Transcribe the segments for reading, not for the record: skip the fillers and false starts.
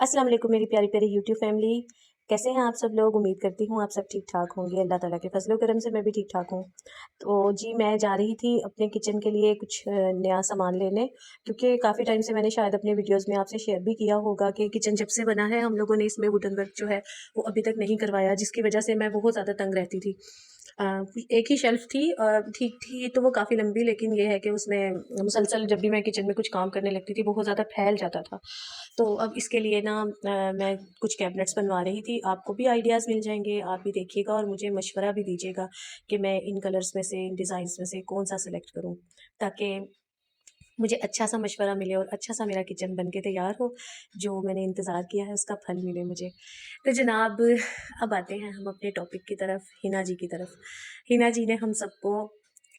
अस्सलाम वालेकुम मेरी प्यारी प्यारी यूट्यूब फैमिली। कैसे हैं आप सब लोग? उम्मीद करती हूँ आप सब ठीक ठाक होंगे। अल्लाह ताला के फजलो करम से मैं भी ठीक ठाक हूँ। तो जी मैं जा रही थी अपने किचन के लिए कुछ नया सामान लेने, क्योंकि काफ़ी टाइम से मैंने शायद अपने वीडियोस में आपसे शेयर भी किया होगा कि किचन जब से बना है हम लोगों ने इसमें वुडन वर्क जो है वो अभी तक नहीं करवाया, जिसकी वजह से मैं बहुत ज़्यादा तंग रहती थी। अ, एक ही शेल्फ थी, ठीक थी तो वो काफ़ी लंबी, लेकिन ये है कि उसमें मुसलसल जब भी मैं किचन में कुछ काम करने लगती थी बहुत ज़्यादा फैल जाता था। तो अब इसके लिए ना मैं कुछ कैबिनेट्स बनवा रही थी। आपको भी आइडियाज़ मिल जाएँगे, आप भी देखिएगा और मुझे मशवरा भी दीजिएगा कि मैं इन कलर्स में से, इन डिज़ाइन्स में से कौन-सा सेलेक्ट करूँ, ताकि मुझे अच्छा-सा मशवरा मिले और अच्छा-सा मेरा किचन बन के तैयार हो, जो मैंने इंतज़ार किया है उसका फल मिले मुझे। तो जनाब, अब आते हैं हम अपने टॉपिक की तरफ, हिना जी की तरफ। हिना जी ने हम सबको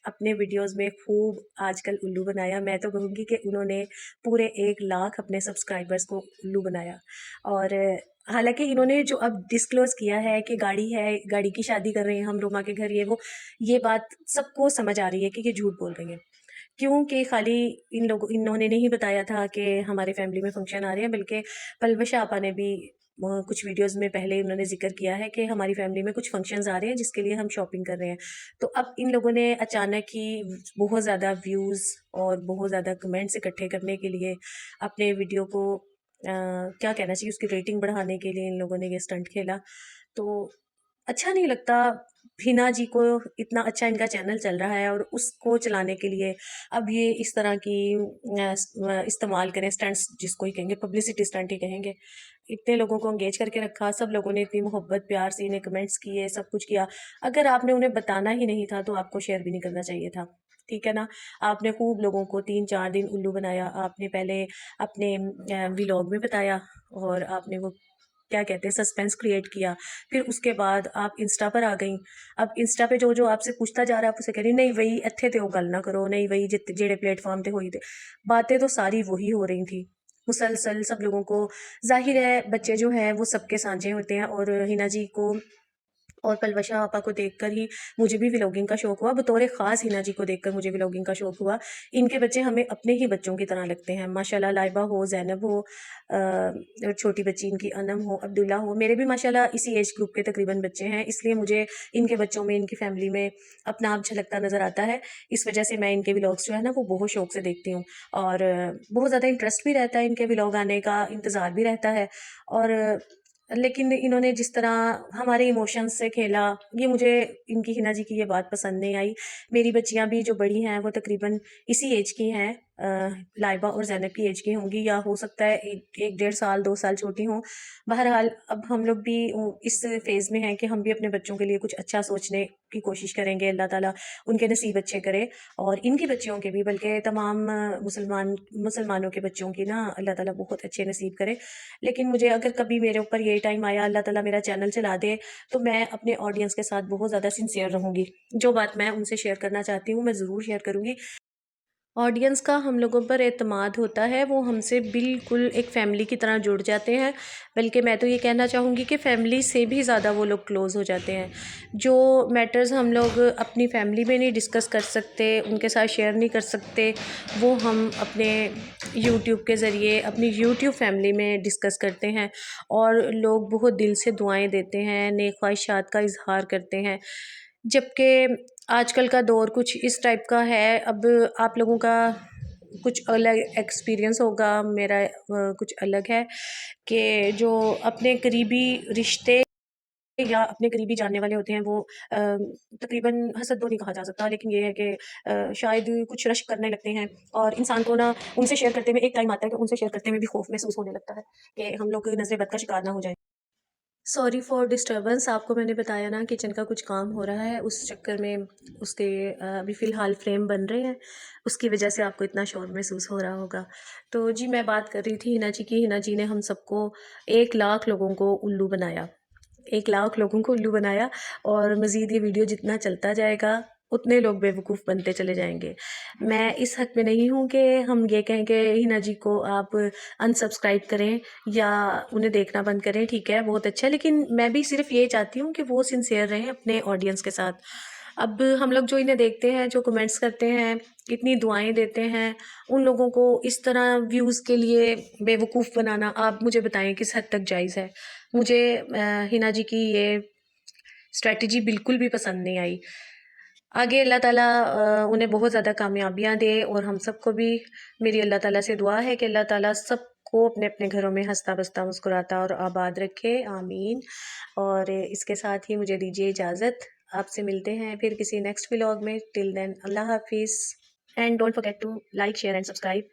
अपने वीडियोज़ में खूब आजकल उल्लू बनाया। मैं तो कहूँगी कि उन्होंने पूरे 1 लाख अपने सब्सक्राइबर्स को उल्लू बनाया। और हालाँकि इन्होंने जो अब डिस्क्लोज़ किया है कि गाड़ी है, गाड़ी की शादी कर रहे हैं हम रोमा के घर, ये वो, ये बात सबको समझ आ रही है कि ये झूठ बोल रही हैं। क्योंकि खाली इन्होंने नहीं बताया था कि हमारे फैमिली में फंक्शन आ रहे हैं, बल्कि पलवश आपा ने भी कुछ वीडियोस में पहले उन्होंने ज़िक्र किया है कि हमारी फैमिली में कुछ फंक्शंस आ रहे हैं जिसके लिए हम शॉपिंग कर रहे हैं। तो अब इन लोगों ने अचानक ही बहुत ज़्यादा व्यूज़ और बहुत ज़्यादा कमेंट्स इकट्ठे करने के लिए अपने वीडियो को क्या कहना चाहिए, उसकी रेटिंग बढ़ाने के लिए इन लोगों ने ये स्टंट खेला। तो अच्छा नहीं लगता। हिना जी को इतना अच्छा इनका चैनल चल रहा है और उसको चलाने के लिए अब ये इस तरह की इस्तेमाल करें स्टंट्स, जिसको ही कहेंगे पब्लिसिटी स्टंट ही कहेंगे। इतने लोगों को एंगेज करके रखा, सब लोगों ने इतनी मोहब्बत प्यार से इन्हें कमेंट्स किए, सब कुछ किया। अगर आपने उन्हें बताना ही नहीं था तो आपको शेयर भी नहीं करना चाहिए था, ठीक है ना? आपने खूब लोगों को 3-4 दिन उल्लू बनाया। आपने पहले अपने व्लॉग में बताया और आपने वो क्या कहते हैं सस्पेंस क्रिएट किया। फिर उसके बाद आप इंस्टा पर आ गई। अब इंस्टा पे जो आपसे पूछता जा रहा है आप उसे कह रही नहीं वही इत्थे ते गल ना करो, नहीं वही जेड़े प्लेटफॉर्म ते होई थे। बातें तो सारी वही हो रही थी मुसलसल सब लोगों को। जाहिर है बच्चे जो हैं वो सबके साझे होते हैं, और हिना जी को और पलवशा आपा को देखकर ही मुझे भी व्लॉगिंग का शौक हुआ। बतौर ख़ास हिना जी को देखकर मुझे व्लॉगिंग का शौक हुआ। इनके बच्चे हमें अपने ही बच्चों की तरह लगते हैं माशाल्लाह। लाइबा हो, ज़ैनब हो, और छोटी बच्ची इनकी अनम हो, अब्दुल्ला हो, मेरे भी माशाल्लाह इसी एज ग्रुप के तकरीबन बच्चे हैं, इसलिए मुझे इनके बच्चों में, इनकी फैमिली में अपना आप झलकता नज़र आता है। इस वजह से मैं इनके व्लॉग्स जो है ना वो बहुत शौक से देखती हूँ, और बहुत ज़्यादा इंटरेस्ट भी रहता है इनके व्लॉग आने का, इंतज़ार भी रहता है। और लेकिन इन्होंने जिस तरह हमारे इमोशंस से खेला, ये मुझे, इनकी हिना जी की ये बात पसंद नहीं आई। मेरी बच्चियाँ भी जो बड़ी हैं वो तकरीबन इसी एज की हैं, लाइबा और ज़ैनब की एज की होंगी, या हो सकता है 1 डेढ़ साल 2 साल छोटी हों। बहरहाल अब हम लोग भी इस फ़ेज़ में हैं कि हम भी अपने बच्चों के लिए कुछ अच्छा सोचने की कोशिश करेंगे। अल्लाह ताला उनके नसीब अच्छे करे, और इनकी बच्चियों के भी, बल्कि तमाम मुसलमानों के बच्चों की ना अल्लाह ताला बहुत अच्छे नसीब करे। लेकिन मुझे अगर कभी मेरे ऊपर ये टाइम आया, अल्लाह ताला मेरा चैनल चला दे, तो मैं अपने ऑडियंस के साथ बहुत ज़्यादा सिंसियर रहूँगी। जो बात मैं उनसे शेयर करना चाहती हूँ मैं ज़रूर शेयर करूँगी। ऑडियंस का हम लोगों पर एतमाद होता है, वो हमसे बिल्कुल एक फ़ैमिली की तरह जुड़ जाते हैं। बल्कि मैं तो ये कहना चाहूँगी कि फ़ैमिली से भी ज़्यादा वो लोग क्लोज़ हो जाते हैं। जो मैटर्स हम लोग अपनी फ़ैमिली में नहीं डिस्कस कर सकते, उनके साथ शेयर नहीं कर सकते, वो हम अपने यूट्यूब के ज़रिए अपनी यूट्यूब फ़ैमिली में डिस्कस करते हैं, और लोग बहुत दिल से दुआएँ देते हैं, नेक ख्वाहिशात का इज़हार करते हैं। जबकि आजकल का दौर कुछ इस टाइप का है। अब आप लोगों का कुछ अलग एक्सपीरियंस होगा, मेरा कुछ अलग है कि जो अपने करीबी रिश्ते या अपने करीबी जानने वाले होते हैं वो तकरीबन हसद तो नहीं कहा जा सकता, लेकिन ये है कि शायद कुछ रश्क करने लगते हैं, और इंसान को ना उनसे शेयर करते में एक टाइम आता है कि उनसे शेयर करते में भी खौफ महसूस होने लगता है कि हम लोग नज़र बद का शिकार ना हो जाए। Sorry for disturbance. आपको मैंने बताया ना किचन का कुछ काम हो रहा है, उस चक्कर में उसके अभी फ़िलहाल फ्रेम बन रहे हैं, उसकी वजह से आपको इतना शोर महसूस हो रहा होगा। तो जी मैं बात कर रही थी हिना जी की। हिना जी ने हम सबको 1 लाख लोगों को उल्लू बनाया। 1 लाख लोगों को उल्लू बनाया, और मज़ीद ये वीडियो जितना चलता जाएगा उतने लोग बेवकूफ़ बनते चले जाएँगे। मैं इस हक़ में नहीं हूँ कि हम ये कहें कि हिना जी को आप अनसब्सक्राइब करें या उन्हें देखना बंद करें, ठीक है, बहुत अच्छा है। लेकिन मैं भी सिर्फ़ ये चाहती हूँ कि वो सिंसियर रहें अपने ऑडियंस के साथ। अब हम लोग जो इन्हें देखते हैं, जो कमेंट्स करते हैं, इतनी दुआएं देते हैं, उन लोगों को इस तरह व्यूज़ के लिए बेवकूफ़ बनाना, आप मुझे बताएं किस हद तक जायज़ है। मुझे हिना जी की ये स्ट्रेटजी बिल्कुल भी पसंद नहीं आई। आगे अल्लाह ताला उन्हें बहुत ज़्यादा कामयाबियाँ दे, और हम सबको भी मेरी अल्लाह ताला से दुआ है कि अल्लाह ताला सबको अपने अपने घरों में हंसता बसता मुस्कुराता और आबाद रखे, आमीन। और इसके साथ ही मुझे दीजिए इजाज़त। आपसे मिलते हैं फिर किसी नेक्स्ट व्लॉग में। टिल देन अल्लाह हाफिज़, and don't forget to like share and subscribe.